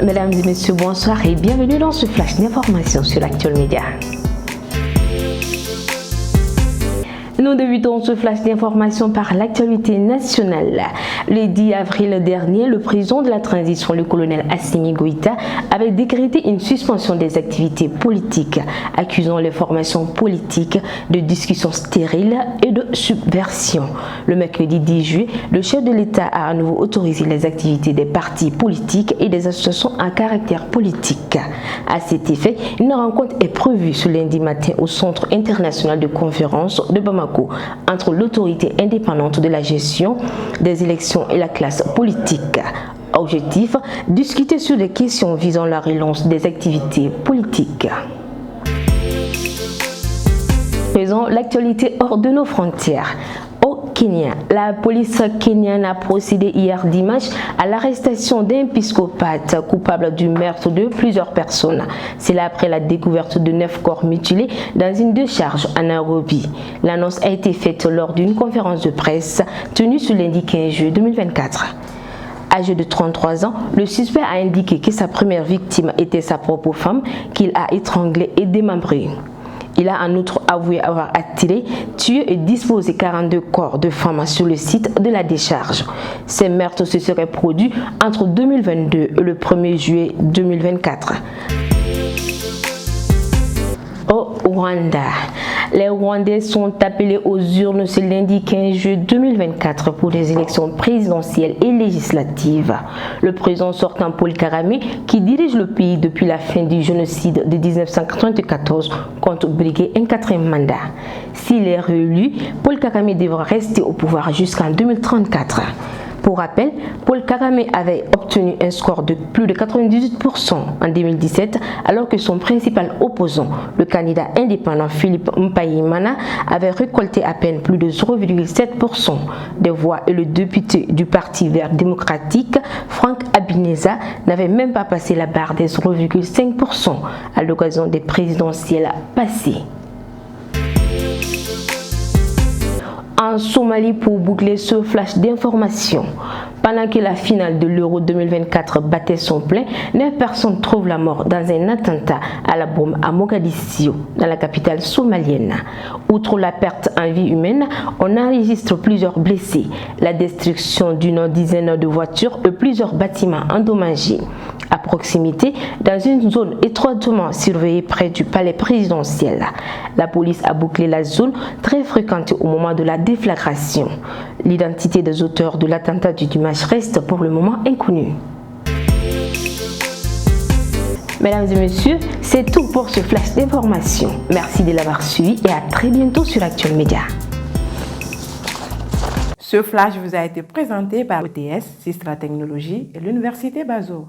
Mesdames et messieurs, bonsoir et bienvenue dans ce flash d'information sur Actuel Média. Nous débutons ce flash d'information par l'actualité nationale. Le 10 avril dernier, le président de la transition, le colonel Assimi Goïta, avait décrété une suspension des activités politiques, accusant les formations politiques de discussions stériles et de subversion. Le mercredi 10 juillet, le chef de l'État a à nouveau autorisé les activités des partis politiques et des associations à caractère politique. À cet effet, une rencontre est prévue ce lundi matin au Centre international de conférence de Bamako entre l'autorité indépendante de la gestion des élections et la classe politique. Objectif, discuter sur les questions visant la relance des activités politiques. Faisons l'actualité hors de nos frontières. Kenya. La police kenyane a procédé hier dimanche à l'arrestation d'un psychopathe coupable du meurtre de plusieurs personnes. C'est là après la découverte de 9 corps mutilés dans une décharge à Nairobi. L'annonce a été faite lors d'une conférence de presse tenue ce lundi 15 juillet 2024. Âgé de 33 ans, le suspect a indiqué que sa première victime était sa propre femme qu'il a étranglée et démembrée. Il a en outre avoué avoir attiré, tué et disposé 42 corps de femmes sur le site de la décharge. Ces meurtres se seraient produits entre 2022 et le 1er juillet 2024. Au Rwanda, les Rwandais sont appelés aux urnes ce lundi 15 juillet 2024 pour les élections présidentielles et législatives. Le président sortant Paul Kagame, qui dirige le pays depuis la fin du génocide de 1994, compte briguer un 4e mandat. S'il est réélu, Paul Kagame devra rester au pouvoir jusqu'en 2034. Pour rappel, Paul Kagame avait obtenu un score de plus de 98% en 2017, alors que son principal opposant, le candidat indépendant Philippe Mpayimana, avait récolté à peine plus de 0,7% des voix et le député du Parti vert démocratique, Frank Habineza, n'avait même pas passé la barre des 0,5% à l'occasion des présidentielles passées. En Somalie, pour boucler ce flash d'information, pendant que la finale de l'Euro 2024 battait son plein, 9 personnes trouvent la mort dans un attentat à la bombe à Mogadiscio, dans la capitale somalienne. Outre la perte en vie humaine, on enregistre plusieurs blessés, la destruction d'une dizaine de voitures et plusieurs bâtiments endommagés. À proximité, dans une zone étroitement surveillée près du palais présidentiel. La police a bouclé la zone très fréquentée au moment de la déflagration. L'identité des auteurs de l'attentat du dimanche reste pour le moment inconnue. Mesdames et messieurs, c'est tout pour ce flash d'information. Merci de l'avoir suivi et à très bientôt sur Actuel Média. Ce flash vous a été présenté par ETS, Sistra Technologies et l'Université Bazo.